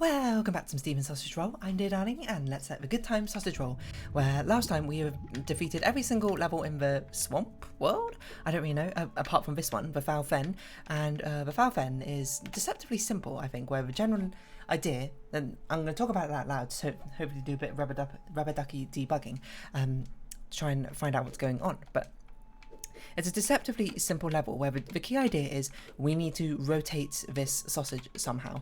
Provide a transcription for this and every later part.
Welcome back to some Steven Sausage Roll. I'm dear darling, and let's have a good time sausage roll. Where last time we have defeated every single level in the swamp world. I don't really know, apart from this one, the Foul Fen. And the Foul Fen is deceptively simple, I think, where the general idea, and I'm going to talk about that loud, so hopefully do a bit of rubber ducky debugging, to try and find out what's going on. But it's a deceptively simple level where the key idea is we need to rotate this sausage somehow.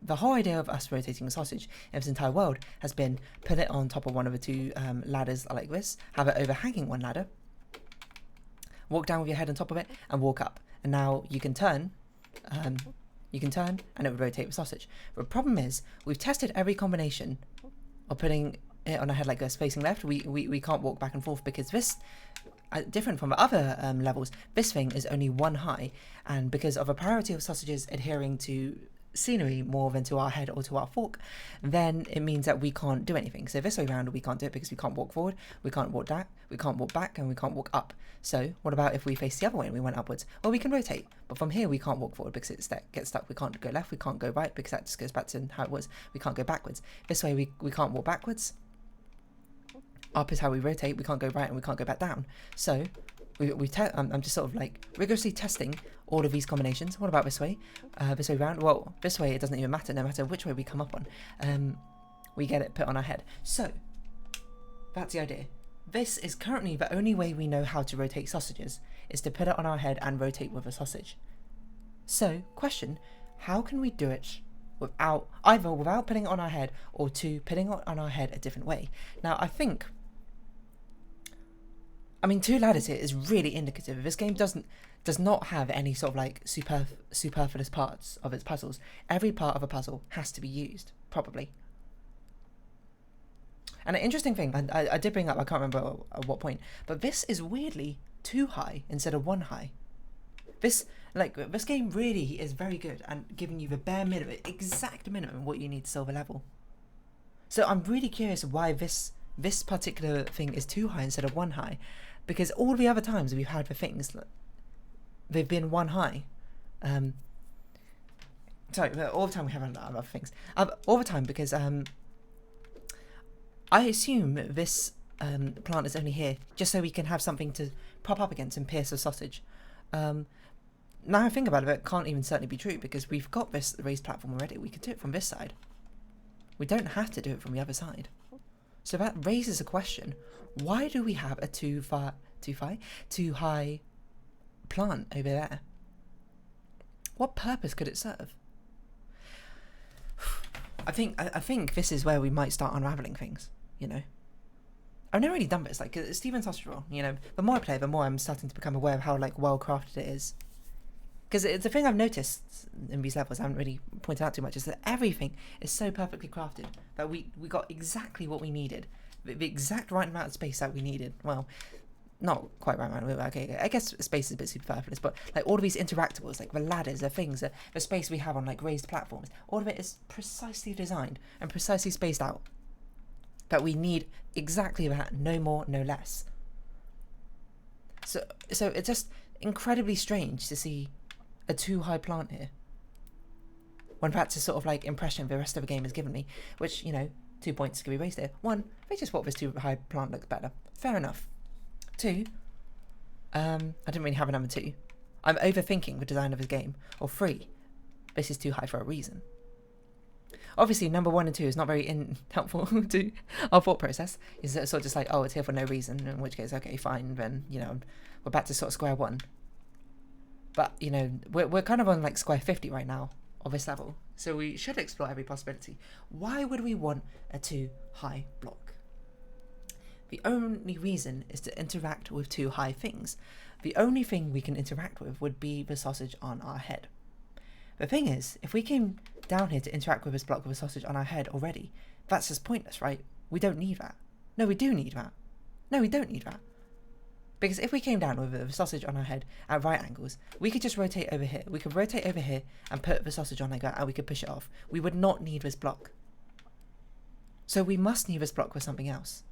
The whole idea of us rotating a sausage in this entire world has been put it on top of one of the two ladders like this, have it overhanging one ladder, walk down with your head on top of it, and walk up. And now you can turn, and it will rotate the sausage. But the problem is, we've tested every combination of putting it on a head like this facing left. We can't walk back and forth because this, different from the other levels, this thing is only one high, and because of a priority of sausages adhering to scenery more than to our head or to our fork, then it means that we can't do anything. So this way around we can't do it because we can't walk forward, we can't walk back, and we can't walk up. So what about if we face the other way and we went upwards? Well, we can rotate, but from here we can't walk forward because it gets stuck. We can't go left, we can't go right because that just goes back to how it was. We can't go backwards. This way we can't walk backwards. Up is how we rotate. We can't go right and we can't go back down. So I'm just sort of like rigorously testing all of these combinations. What about this way? This way round? Well, this way it doesn't even matter. No matter which way we come up on, we get it put on our head. So that's the idea. This is currently the only way we know how to rotate sausages, is to put it on our head and rotate with a sausage. So, question, how can we do it without putting it on our head, or putting it on our head a different way? Now, I mean, two ladders here is really indicative. This game does not have any sort of like superfluous parts of its puzzles. Every part of a puzzle has to be used properly. And an interesting thing, I did bring up, I can't remember at what point, but this is weirdly 2 high instead of 1 high. This game really is very good at giving you the bare minimum, exact minimum what you need to solve a level. So I'm really curious why this particular thing is 2 high instead of 1 high, because all the other times we've had the things, they've been 1 high. Sorry, all the time we haven't had other things. All the time, because I assume this plant is only here just so we can have something to prop up against and pierce the sausage. Now I think about it, it can't even certainly be true, because we've got this raised platform already. We could do it from this side. We don't have to do it from the other side. So that raises a question. Why do we have a too high plant over there? What purpose could it serve? I think this is where we might start unraveling things, you know. I've never really done this, like Steven Sausage Roll, you know. The more I play, the more I'm starting to become aware of how like well crafted it is. Because it's a thing I've noticed in these levels, I haven't really pointed out too much, is that everything is so perfectly crafted that we got exactly what we needed. The exact right amount of space that we needed. Well, not quite right amount. Okay, I guess space is a bit superfluous, but like all of these interactables, like the ladders, the things, the space we have on like raised platforms, all of it is precisely designed and precisely spaced out. That we need exactly that, no more, no less. So it's just incredibly strange to see a 2 high plant here, when that's a sort of like impression the rest of the game has given me, which, you know, 2 points can be raised here. 1, they just thought this 2 high plant looks better. Fair enough. 2, I didn't really have a number 2. I'm overthinking the design of this game. Or 3, this is 2 high for a reason. Obviously, number 1 and 2 is not very helpful to our thought process. It's sort of just like, oh, it's here for no reason, in which case, okay, fine, then, you know, we're back to sort of square 1. But, you know, we're kind of on like square 50 right now of this level, so we should explore every possibility. Why would we want a 2 high block? The only reason is to interact with 2 high things. The only thing we can interact with would be the sausage on our head. The thing is, if we came down here to interact with this block with a sausage on our head already, that's just pointless, right? We don't need that. No, we do need that. No, we don't need that. Because if we came down with a sausage on our head at right angles, we could just rotate over here. We could rotate over here and put the sausage on like that, and we could push it off. We would not need this block. So we must need this block with something else.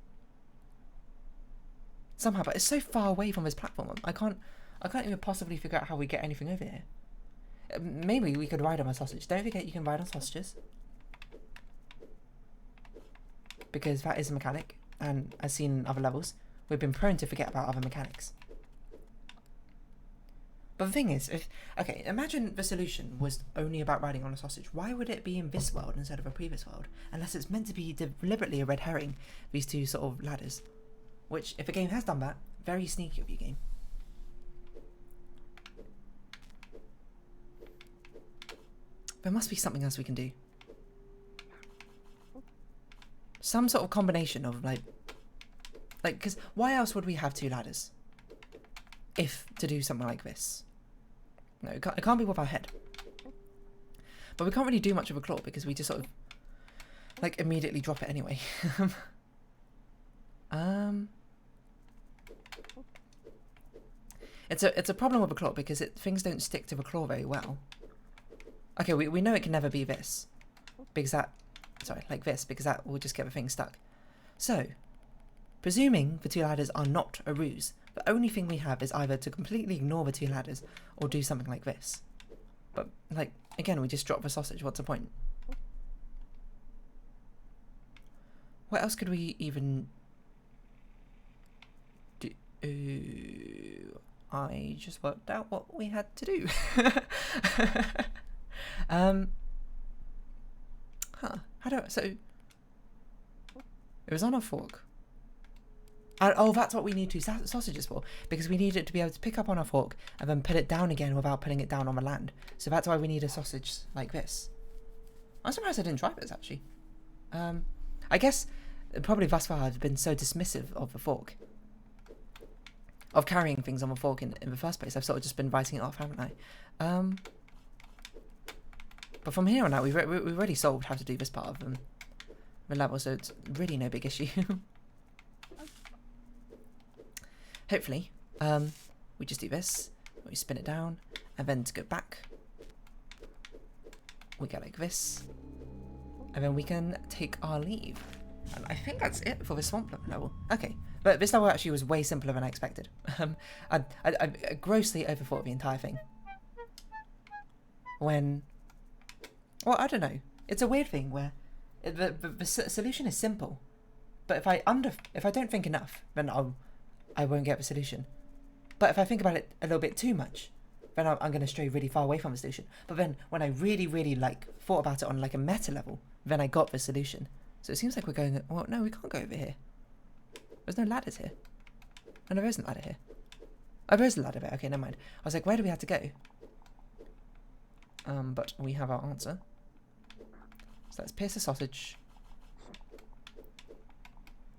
Somehow, but it's so far away from this platform. I can't even possibly figure out how we get anything over here. Maybe we could ride on a sausage. Don't forget you can ride on sausages. because that is a mechanic, and as seen in other levels, we've been prone to forget about other mechanics. But the thing is, okay, imagine the solution was only about riding on a sausage. Why would it be in this world instead of a previous world? Unless it's meant to be deliberately a red herring, these two sort of ladders. Which, if a game has done that, very sneaky of you, game. There must be something else we can do. Some sort of combination of, like, because why else would we have two ladders? If to do something like this. No, it can't be with our head. But we can't really do much with a claw because we just sort of, like, immediately drop it anyway. It's a problem with a claw because things don't stick to the claw very well. Okay, we know it can never be this. Because that, sorry, like this, because that will just get the thing stuck. So, presuming the two ladders are not a ruse, the only thing we have is either to completely ignore the two ladders or do something like this. But, like, again, we just drop the sausage. What's the point? What else could we even do? I just worked out what we had to do. So it was on a fork. Oh, that's what we need two sausages for, because we need it to be able to pick up on a fork and then put it down again without putting it down on the land. So that's why we need a sausage like this. I'm surprised I didn't try this, actually. I guess probably thus far I've been so dismissive of the fork. Of carrying things on the fork in the first place. I've sort of just been writing it off, haven't I? But from here on out, we've already solved how to do this part of the level, so it's really no big issue. Hopefully, we just do this, we spin it down, and then to go back, we go like this, and then we can take our leave. And I think that's it for the swamp level. Okay, but this level actually was way simpler than I expected. I grossly overthought the entire thing. Well, I don't know. It's a weird thing where the solution is simple, but if I don't think enough, then I won't get the solution. But if I think about it a little bit too much, then I'm going to stray really far away from the solution. But then when I really, really thought about it on like a meta level, then I got the solution. So it seems like we're going. Well, no, we can't go over here. There's no ladders here. Oh, no, there isn't a ladder here. Oh, there is a ladder there. Okay, never mind. I was like, where do we have to go? But we have our answer. So let's pierce the sausage.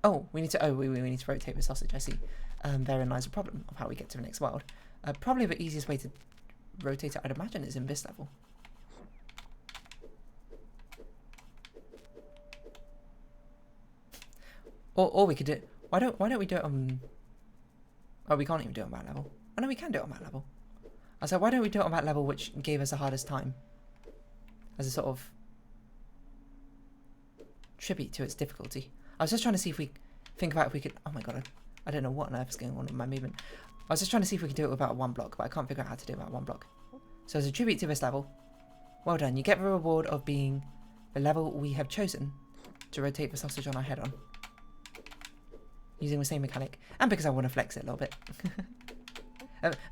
Oh, we need to. Oh, we need to rotate the sausage. I see. Therein lies a problem of how we get to the next world. Probably the easiest way to rotate it, I'd imagine, is in this level. Or we could do it. Why don't we do it on? Oh, we can't even do it on that level. Oh no, we can do it on that level. I said, why don't we do it on that level, which gave us the hardest time, as a sort of tribute to its difficulty. I was just trying to see if we think about if we could. Oh my god, I don't know what on earth is going on with my movement. I was just trying to see if we could do it without one block, but I can't figure out how to do it without one block. So as a tribute to this level, well done. You get the reward of being the level we have chosen to rotate the sausage on our head on, using the same mechanic, and because I want to flex it a little bit.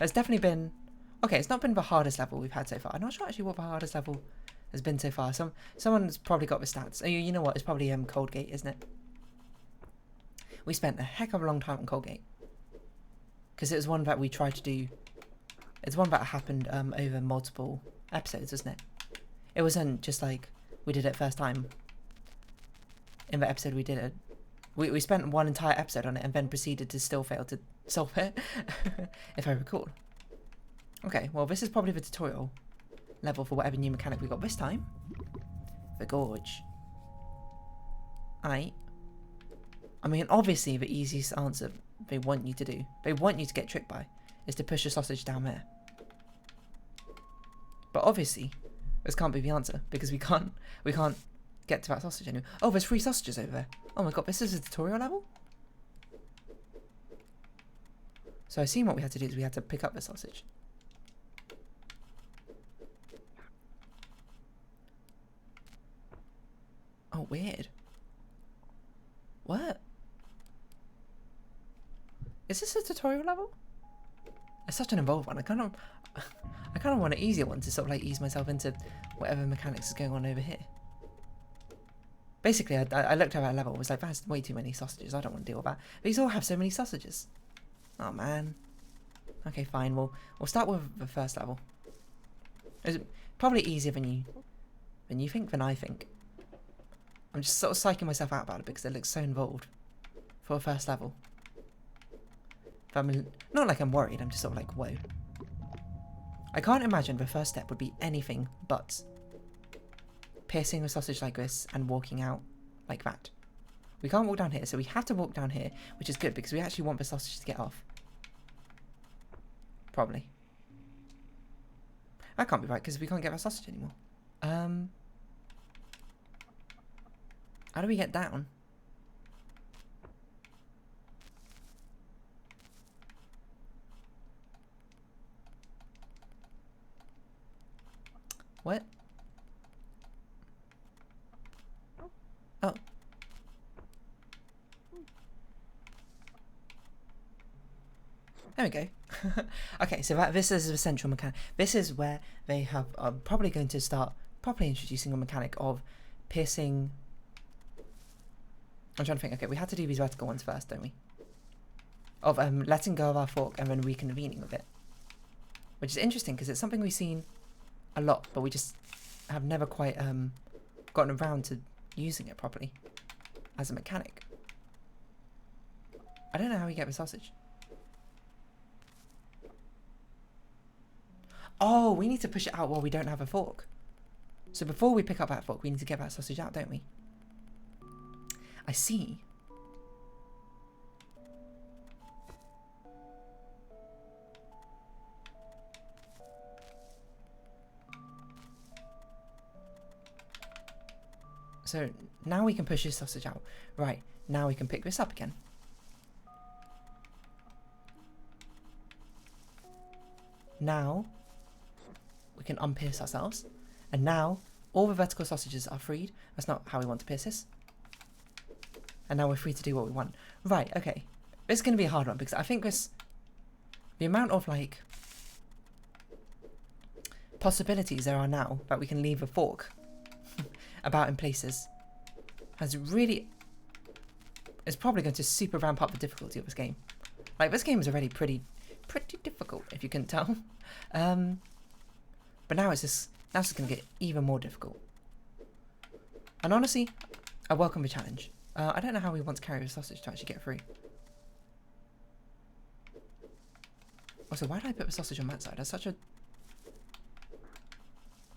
It's definitely been. Okay, it's not been the hardest level we've had so far. I'm not sure actually what the hardest level has been so far. Someone's probably got the stats. Oh, you know what? It's probably Coldgate, isn't it? We spent a heck of a long time on Coldgate, because it was one that we tried to do. It's one that happened over multiple episodes, wasn't it? It wasn't just like we did it first time. In the episode we did it, we spent one entire episode on it and then proceeded to still fail to solve it, if I recall. Okay, well this is probably the tutorial level for whatever new mechanic we got this time. The gorge. I mean, obviously the easiest answer they want you to do, they want you to get tricked by, is to push the sausage down there. But obviously, this can't be the answer, because we can't get to that sausage anymore. Oh, there's 3 sausages over there. Oh my god, this is a tutorial level? So I assume what we had to do is we had to pick up the sausage. Oh, weird. What? Is this a tutorial level? It's such an involved one. I kind of want an easier one to sort of like ease myself into whatever mechanics is going on over here. Basically, I looked at that level. I was like, that's way too many sausages. I don't want to deal with that. These all have so many sausages. Oh man. Okay, fine. We'll start with the first level. It's probably easier than you think, than I think. I'm just sort of psyching myself out about it because it looks so involved for a first level. But I'm not like I'm worried. I'm just sort of like, whoa. I can't imagine the first step would be anything but piercing a sausage like this and walking out like that. We can't walk down here, so we have to walk down here, which is good because we actually want the sausage to get off. Probably. That can't be right because we can't get that sausage anymore. How do we get down? What? Oh. There we go. Okay, so this is the central mechanic. This is where they have probably going to start properly introducing a mechanic of piercing. I'm trying to think. Okay, we had to do these vertical ones first, don't we? Of letting go of our fork and then reconvening with it, which is interesting because it's something we've seen a lot, but we just have never quite gotten around to using it properly as a mechanic. I don't know how we get the sausage. Oh, we need to push it out while we don't have a fork. So before we pick up that fork, we need to get that sausage out, don't we? I see. So now we can push this sausage out. Right, now we can pick this up again. Now we can unpierce ourselves. And now all the vertical sausages are freed. That's not how we want to pierce this. And now we're free to do what we want. Right, okay. This is going to be a hard one because I think the amount of like possibilities there are now that we can leave a fork about in places is probably going to super ramp up the difficulty of this game. Like this game is already pretty difficult if you couldn't tell. But now it's just going to get even more difficult. And honestly, I welcome the challenge. I don't know how we want to carry the sausage to actually get through. Also, why did I put the sausage on that side? That's such a...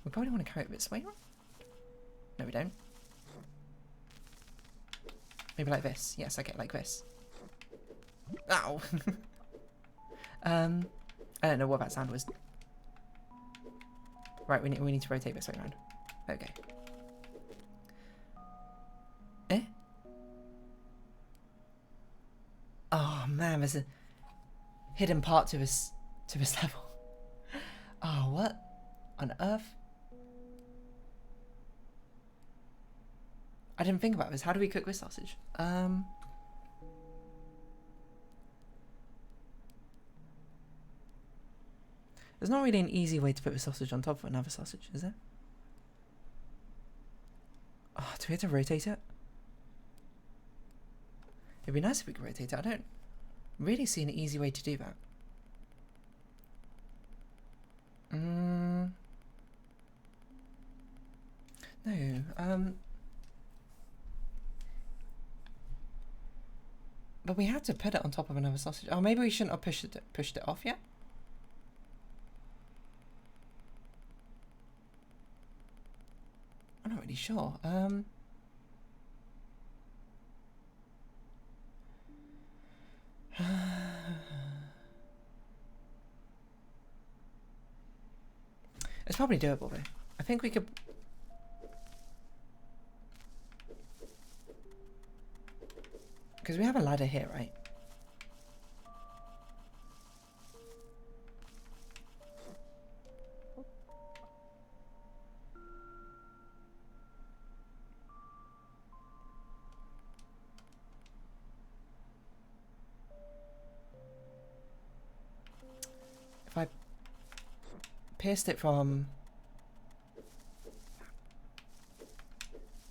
We probably want to carry it this way. No, we don't. Maybe like this. Yes, okay, like this. Ow! I don't know what that sound was. Right, we need to rotate this way around. Okay. Eh? Oh man, there's a hidden part to this level. Oh, what on earth? I didn't think about this. How do we cook this sausage? There's not really an easy way to put the sausage on top of another sausage, is there? Oh, do we have to rotate it? It'd be nice if we could rotate it. I don't really see an easy way to do that. No, but we had to put it on top of another sausage. Oh, maybe we shouldn't have pushed it off yet? I'm not really sure. It's probably doable though. I think we could... Because we have a ladder here, right? pierced it from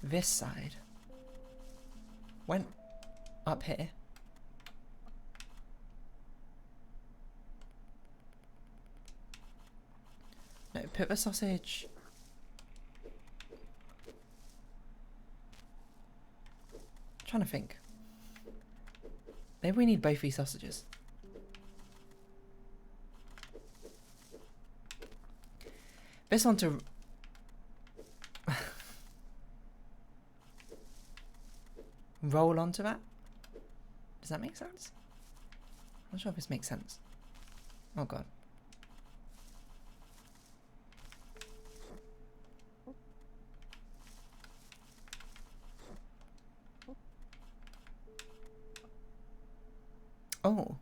this side, went up here, no, put the sausage trying to think. Maybe we need both these sausages. This one to roll onto that. Does that make sense? I'm not sure if this makes sense. Oh god. Oh.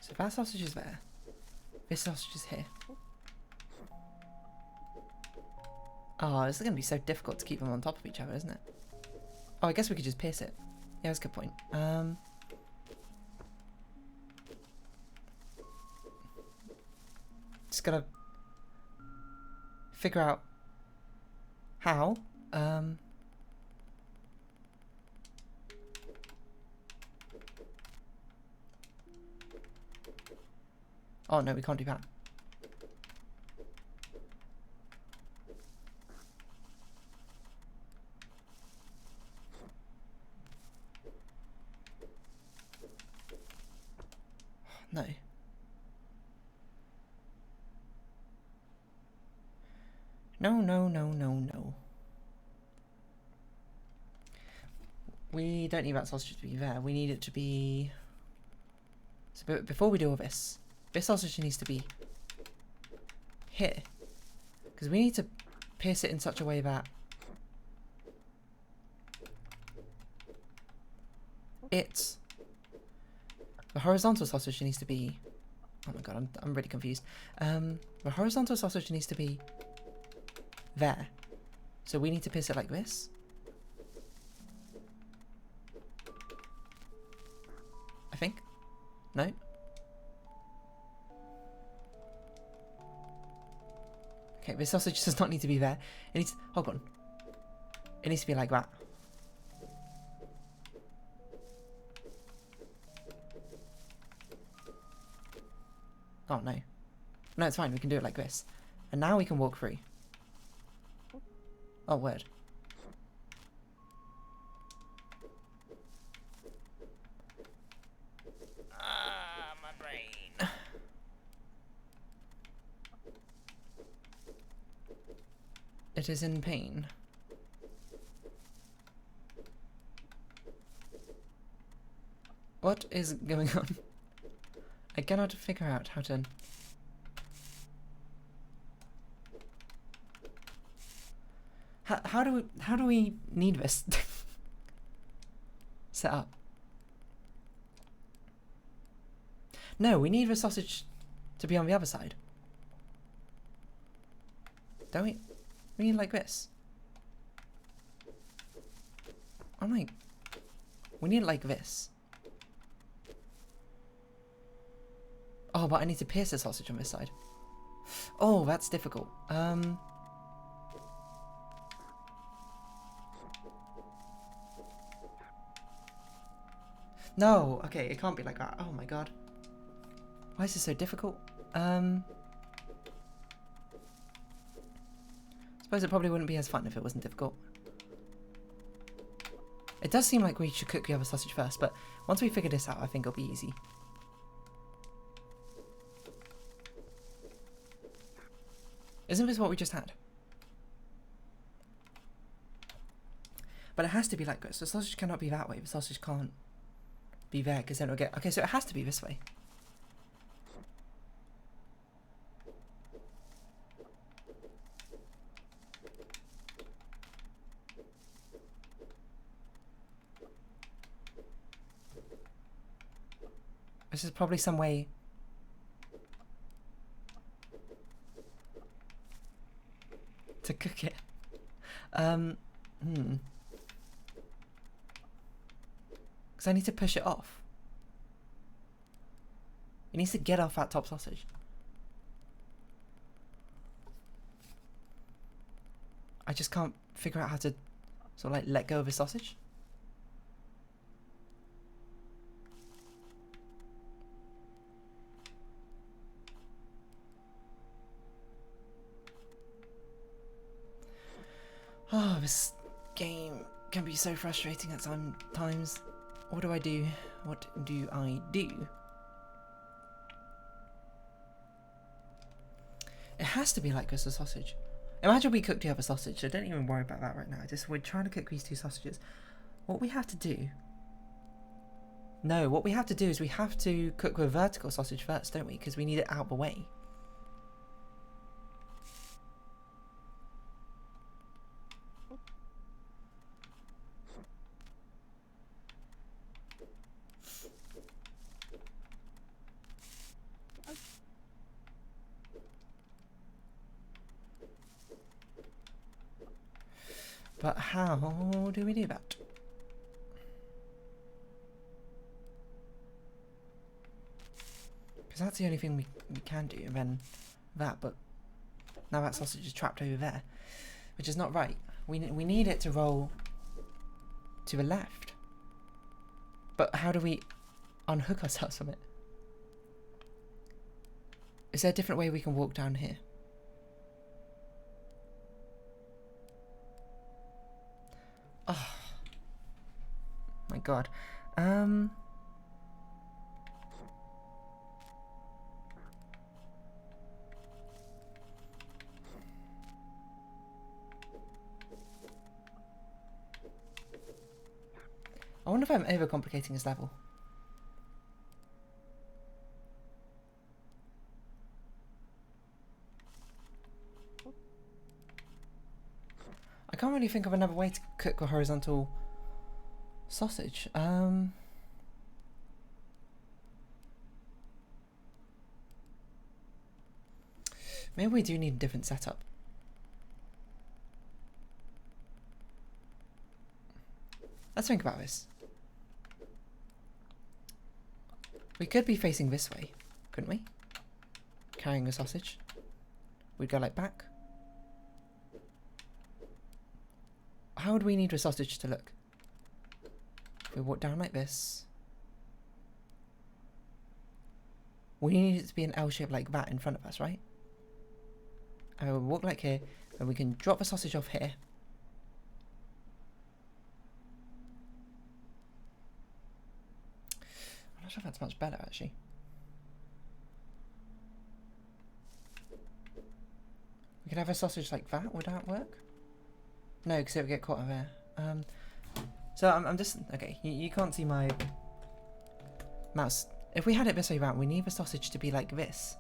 So that sausage is there. This sausage is here. Oh, this is going to be so difficult to keep them on top of each other, isn't it? Oh, I guess we could just pierce it. Yeah, that's a good point. Just gotta figure out how. Oh no, we can't do that. No. No, no, no, no, no. We don't need that sausage to be there. We need it to be... So before we do all this, this sausage needs to be here. Because we need to pierce it in such a way that it's... The horizontal sausage needs to be... Oh my god, I'm really confused. The horizontal sausage needs to be there. So we need to pierce it like this. I think. No? Okay, this sausage does not need to be there. It needs... Hold on. It needs to be like that. Oh, no. No, it's fine. We can do it like this. And now we can walk through. Oh, word. My brain. It is in pain. What is going on? I cannot figure out how to... How do we need this set up? No, we need the sausage to be on the other side. Don't we? We need like this. I'm like... We need it like this. Oh, but I need to pierce the sausage on this side. Oh, that's difficult. No, okay, it can't be like that. Oh my god. Why is this so difficult? Suppose it probably wouldn't be as fun if it wasn't difficult. It does seem like we should cook the other sausage first, but once we figure this out, I think it'll be easy. Isn't this what we just had? But it has to be like this. The sausage cannot be that way. The sausage can't be there because then it'll get... Okay, so it has to be this way. This is probably some way... to cook it. Because I need to push it off. It needs to get off that top sausage. I just can't figure out how to sort of like let go of a sausage. Oh, this game can be so frustrating at times. What do I do? What do I do? It has to be like this, a sausage. Imagine we cooked the other sausage, so don't even worry about that right now. We're trying to cook these two sausages. What we have to do... No, what we have to do is we have to cook the vertical sausage first, don't we? Because we need it out the way. But how do we do that? Because that's the only thing we can do, and then that, but now that sausage is trapped over there, which is not right. We need it to roll to the left. But how do we unhook ourselves from it? Is there a different way we can walk down here? Oh my god. I wonder if I'm overcomplicating this level. I can't really think of another way to cook a horizontal sausage. Maybe we do need a different setup. Let's think about this. We could be facing this way, couldn't we? Carrying a sausage. We'd go like back. How would we need a sausage to look? If we walk down like this. We need it to be an L shape like that in front of us, right? And we'll walk like here, and we can drop the sausage off here. I'm not sure if that's much better, actually. We could have a sausage like that. Would that work? No, because it would get caught over there. So I'm just... Okay, you can't see my mouse. If we had it this way around, we need the sausage to be like this.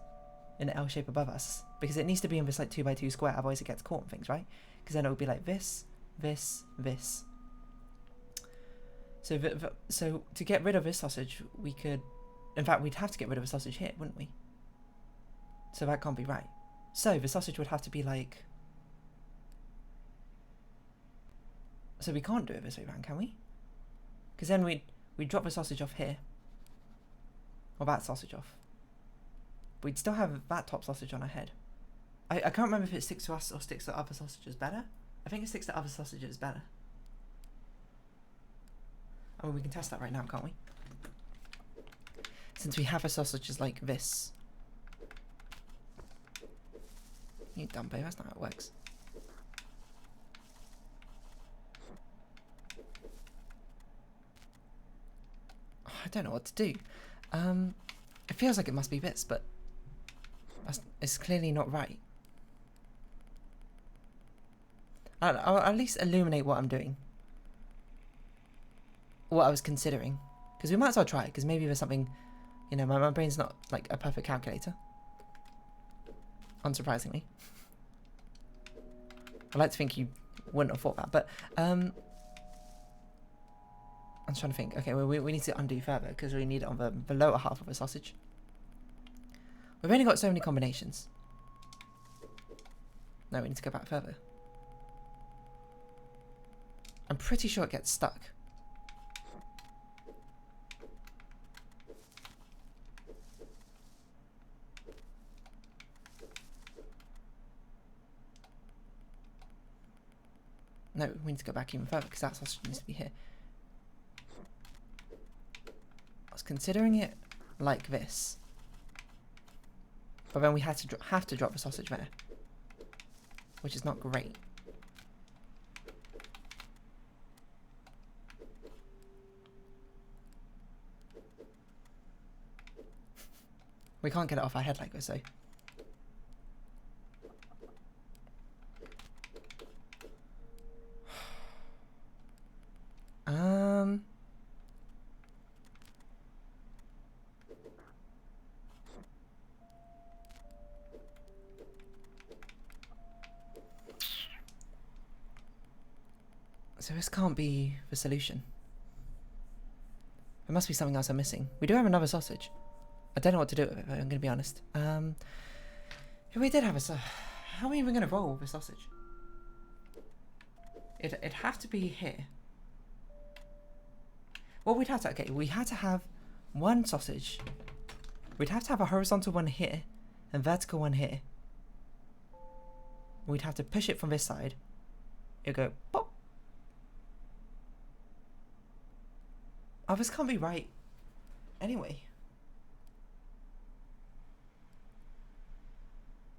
In an L shape above us. Because it needs to be in this like 2x2 square, otherwise it gets caught in things, right? Because then it would be like this, this, this. So to get rid of this sausage, we could... In fact, we'd have to get rid of a sausage here, wouldn't we? So that can't be right. So the sausage would have to be like... So we can't do it this way around, can we? Because then we'd drop the sausage off here. Or that sausage off. We'd still have that top sausage on our head. I can't remember if it sticks to us or sticks to other sausages better. I think it sticks to other sausages better. I mean, we can test that right now, can't we? Since we have a sausages like this. You dumb babe, that's not how it works. Oh, I don't know what to do. It feels like it must be this, but it's clearly not right. I'll at least illuminate what I'm doing. What I was considering. Because we might as well try it, because maybe there's something... You know, my brain's not like a perfect calculator. Unsurprisingly. I like to think you wouldn't have thought that, but... I'm trying to think. Okay, well, we need to undo further, because we need it on the lower half of a sausage. We've only got so many combinations. No, we need to go back further. I'm pretty sure it gets stuck. No, we need to go back even further because that sausage needs to be here. I was considering it like this, but then we had to have to drop the sausage there, which is not great. We can't get it off our head like this, though. So this can't be the solution. There must be something else I'm missing. We do have another sausage. I don't know what to do with it, I'm going to be honest. If we did have a sausage, how are we even going to roll with a sausage? It'd have to be here. Well, we'd have to, okay, we had to have one sausage. We'd have to have a horizontal one here and vertical one here. We'd have to push it from this side. It'd go pop. Oh, this can't be right. Anyway.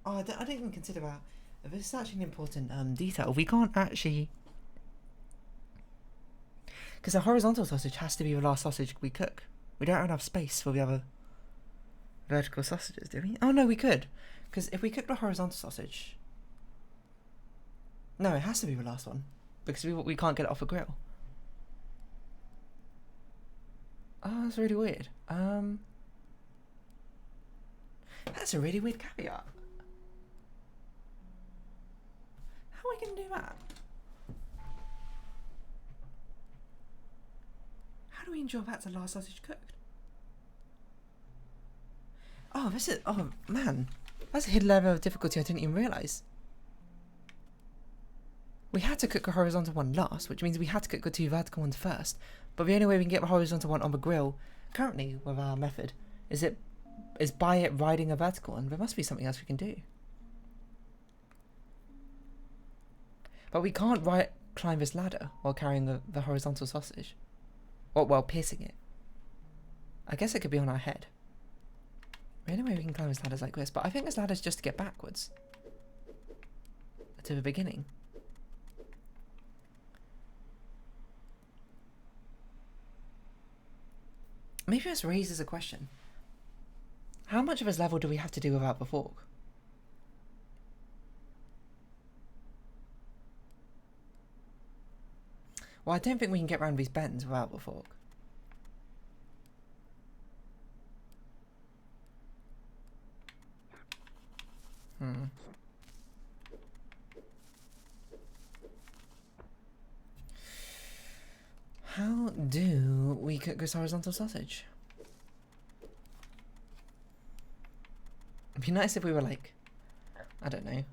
Oh, I didn't even consider that. This is actually an important detail. We can't actually... Because the horizontal sausage has to be the last sausage we cook. We don't have enough space for the other vertical sausages, do we? Oh, no, we could. Because if we cook the horizontal sausage... No, it has to be the last one. Because we can't get it off a grill. Oh, that's really weird. That's a really weird caveat. How are we going to do that? How do we ensure that's the last sausage cooked? Oh, this is... Oh, man. That's a hidden level of difficulty I didn't even realise. We had to cook a horizontal one last, which means we had to cook the two vertical ones first. But the only way we can get the horizontal one on the grill, currently with our method, is by it riding a vertical one. There must be something else we can do. But we can't climb this ladder while carrying the horizontal sausage. Or while piercing it. I guess it could be on our head. The only way we can climb this ladder is like this, but I think this ladder is just to get backwards. To the beginning. Maybe this raises a question. How much of this level do we have to do without the fork? Well, I don't think we can get around these bends without the fork. How do we cook this horizontal sausage? It'd be nice if we were like, I don't know,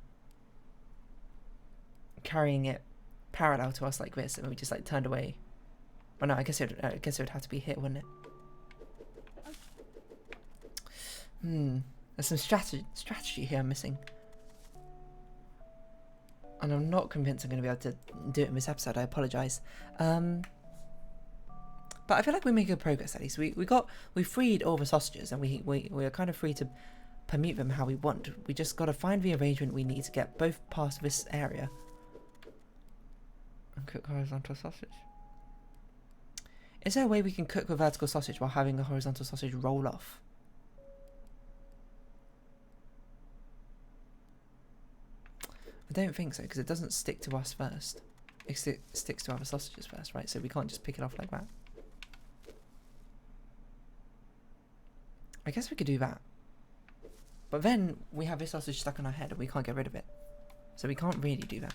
carrying it parallel to us like this, and we just like turned away. Oh no, I guess it would have to be here, wouldn't it? There's some strategy here I'm missing, and I'm not convinced I'm going to be able to do it in this episode. I apologise. But I feel like we made good progress at least. We freed all the sausages, and we are kind of free to permute them how we want. We just got to find the arrangement we need to get both past this area. And cook horizontal sausage. Is there a way we can cook the vertical sausage while having the horizontal sausage roll off? I don't think so, because it doesn't stick to us first. It sticks to other sausages first, right? So we can't just pick it off like that. I guess we could do that. But then we have this sausage stuck on our head and we can't get rid of it. So we can't really do that.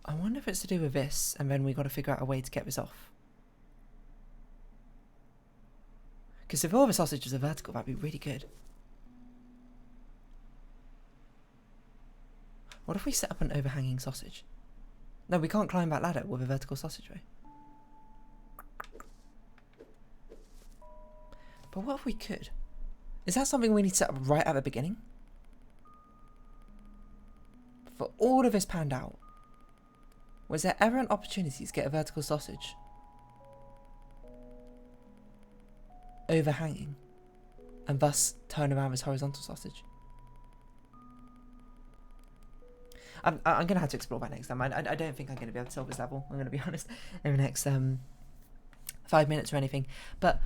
I wonder if it's to do with this, and then we got to figure out a way to get this off. Because if all the sausages are vertical, that'd be really good. What if we set up an overhanging sausage? No, we can't climb that ladder with a vertical sausage, right? But what if we could? Is that something we need to set up right at the beginning? For all of this panned out, was there ever an opportunity to get a vertical sausage overhanging and thus turn around this horizontal sausage? I'm going to have to explore that next time. I don't think I'm going to be able to solve this level, I'm going to be honest, in the next 5 minutes or anything. But,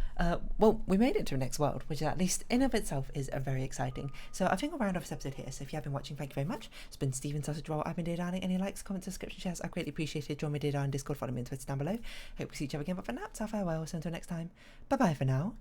well, we made it to the next world, which at least in of itself is very exciting. So I think I'll round off this episode here. So if you have been watching, thank you very much. It's been Steven Sausage Roll. I've been Dear Darling. Any likes, comments, subscription, shares, I greatly appreciate it. Join me Dear Darling Discord, follow me on Twitter down below. Hope we see each other again. But for now, it's our farewell. So until next time, bye-bye for now.